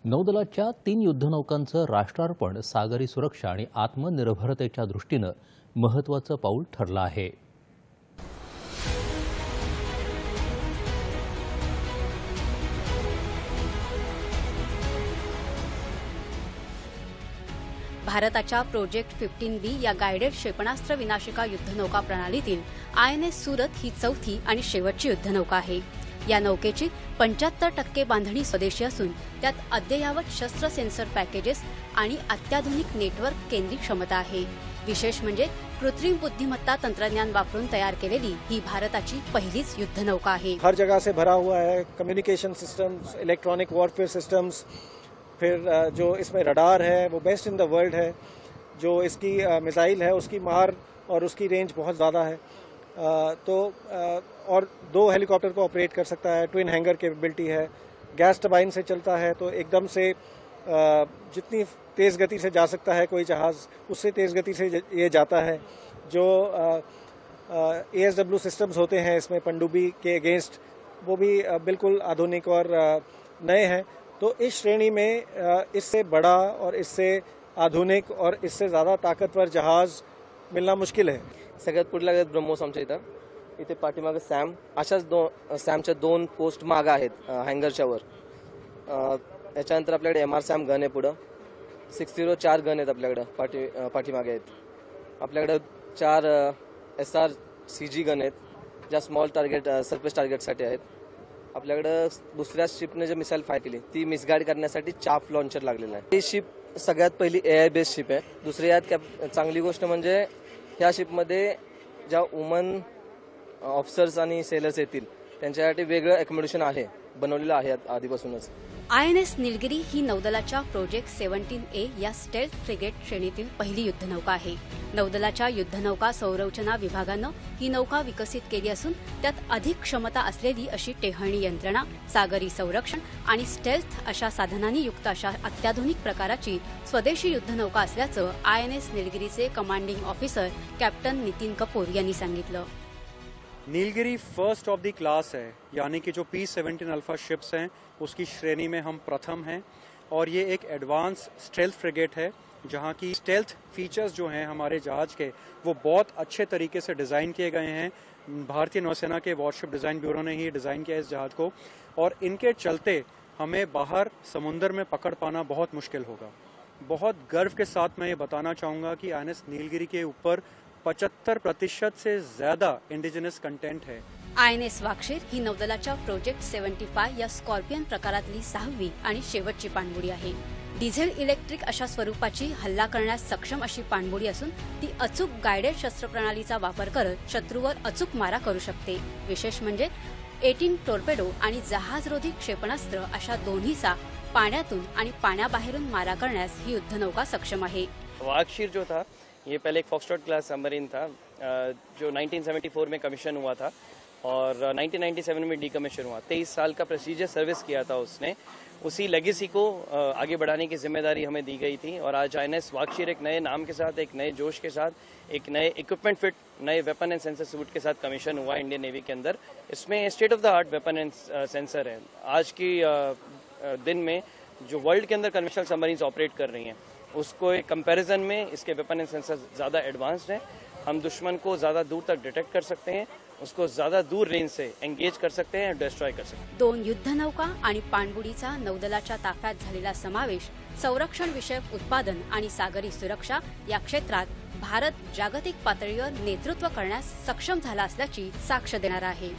नौदलाच्या 3 युद्धनौकांचं राष्ट्रार्पण सागरी सुरक्षा आणि आत्मनिर्भरतेच्या दृष्टीनं महत्त्वाचं पाऊल ठरलं आहे. भारताच्या प्रोजेक्ट 15B या गाइडेड क्षेपणास्त्र विनाशिका युद्धनौका प्रणालीतील INS सूरत ही चौथी आणि शेवटची युद्धनौका आहे. या नौकेची 75% बांधणी स्वदेशी असून त्यात अद्ययावत शस्त्र सेन्सर पॅकेजेस आणि अत्याधुनिक नेटवर्क केंद्रीय क्षमता आहे. विशेष म्हणजे कृत्रिम बुद्धिमत्ता तंत्रज्ञान वापरून तयार केलेली ही भारताची पहिलीच युद्धनौका आहे. हर जगह से भरा हुआ है, communication systems, electronic warfare systems, फिर जो इसमें रडार है वो बेस्ट इन द वर्ल्ड है. जो इसकी मिसाइल है उसकी मार और उसकी रेंज बहुत ज़्यादा है. और 2 हेलीकॉप्टर को ऑपरेट कर सकता है. ट्विन हैंगर कैपेबिलिटी है. गैस टरबाइन से चलता है तो एकदम से जितनी तेज़ गति से जा सकता है कोई जहाज़ उससे तेज़ गति से ये जाता है. जो ASW सिस्टम्स होते हैं इसमें पनडुब्बी के अगेंस्ट वो भी बिल्कुल आधुनिक और नए हैं. तो इस श्रेणी में इससे बड़ा और इससे आधुनिक और इससे ज़्यादा ताकतवर जहाज़ मिलना मुश्किल है. सगळ्यात पुढल्या आहेत ब्रह्मोस आमच्या इथे पाठीमागे सॅम, अशाच सॅमच्या 2 पोस्ट मागं आहेत हँगरच्या वर. याच्यानंतर आपल्याकडे MR सॅम गन आहे. पुढं 604 गन आहेत आपल्याकडे पाठीमागे आहेत. आपल्याकडे 4 SR CG गन आहेत ज्या स्मॉल टार्गेट सरफेस टार्गेटसाठी आहेत. आपल्याकडे दुसऱ्या शिपने जे मिसाईल फायर केली ती मिसगाईड करण्यासाठी चाफ लॉन्चर लागलेला आहे. ही शिप सगळ्यात पहिली AI बेस्ड शिप आहे. दुसरी यात चांगली गोष्ट म्हणजे ह्या शिपमध्ये ज्या वुमन ऑफिसर्स आणि सेलर्स येतील त्यांच्यासाठी वेगळं अकोमोडेशन आहे, बनवलेलं आहे आधीपासूनच. INS नीलगिरी ही नौदलाच्या प्रोजेक्ट 17A या स्टेल्थ फ्रिगेट श्रेणीतील पहिली युद्धनौका आहे. नौदलाच्या युद्धनौका संरचना विभागानं ही नौका विकसित केली असून त्यात अधिक क्षमता असलेली अशी टेहळणी यंत्रणा, सागरी संरक्षण आणि स्टेल्थ अशा साधनांनी युक्त अशा अत्याधुनिक प्रकाराची स्वदेशी युद्धनौका असल्याचं INS नीलगिरीचे commanding officer captain Nitin Kapoor यांनी सांगितलं. Nilgiri first of the class है, यानी कि जो P-17 अल्फा शिप्स हैं उसकी श्रेणी में हम प्रथम हैं. और ये एक एडवांस स्टेल्थ फ्रिगेट है जहाँ की स्टेल्थ फीचर्स जो हैं हमारे जहाज के वो बहुत अच्छे तरीके से डिज़ाइन किए गए हैं. भारतीय नौसेना के वॉरशिप डिज़ाइन ब्यूरो ने ही डिज़ाइन किया इस जहाज को और इनके चलते हमें बाहर समुद्र में पकड़ पाना बहुत मुश्किल होगा. बहुत गर्व के साथ मैं ये बताना चाहूँगा कि INS नीलगिरी के ऊपर 75% से ज्यादा इंडिजिनस कंटेंट है. INS वाक्षीर ही नौदलाच्या प्रोजेक्ट 75 या स्कॉर्पियन प्रकारातली 6वी आणि शेवटची पाणबुडी आहे. डिझेल इलेक्ट्रिक अशा स्वरूपाची हल्ला करण्यास सक्षम अशी पाणबुडी असून ती अचूक गाइडेड शस्त्रप्रणालीचा वापर करत शत्रूवर अचूक मारा करू शकते. विशेष म्हणजे 18 टॉर्पेडो आणि जहाजरोधी क्षेपणास्त्र अशा दोन्हीचा पाण्यातून आणि पाण्याबाहेरून मारा करण्यास ही युद्धनौका सक्षम आहे. वाक्षीर जो था ये पहले एक फॉक्सट्रॉट क्लास सबमरीन था जो 1974 में कमीशन हुआ था और 1997 में डीकमीशन हुआ. 23 साल का प्रेस्टीजियस सर्विस किया था उसने. उसी लेगेसी को आगे बढ़ाने की जिम्मेदारी हमें दी गई थी और आज INS वाक्षीर एक नए नाम के साथ, एक नए जोश के साथ, एक नए इक्विपमेंट फिट, नए वेपन एंड सेंसर सूट के साथ कमीशन हुआ इंडियन नेवी के अंदर. इसमें state of the art weapon end sensor है. आज की दिन में जो वर्ल्ड के अंदर कन्वेंशनल सबमरीन्स ऑपरेट कर रही हैं उसको एक कंपैरिजन में इसके वेपन एंड सेंसर ज़्यादा एडवांस्ड हैं. हम दुश्मन को ज़्यादा दूर तक डिटेक्ट कर सकते हैं, उसको ज़्यादा दूर रेंज से एंगेज कर सकते हैं, डिस्ट्रॉय कर सकते हैं. 2 युद्धनौका आणि पाणबुडीचा नौदलाच्या ताफ्यात झालेला समावेश संरक्षण विषयक उत्पादन आणि सागरी सुरक्षा या क्षेत्रात भारत जागतिक पातळीवर नेतृत्व करण्यास सक्षम झाला असल्याची साक्ष देणार आहे.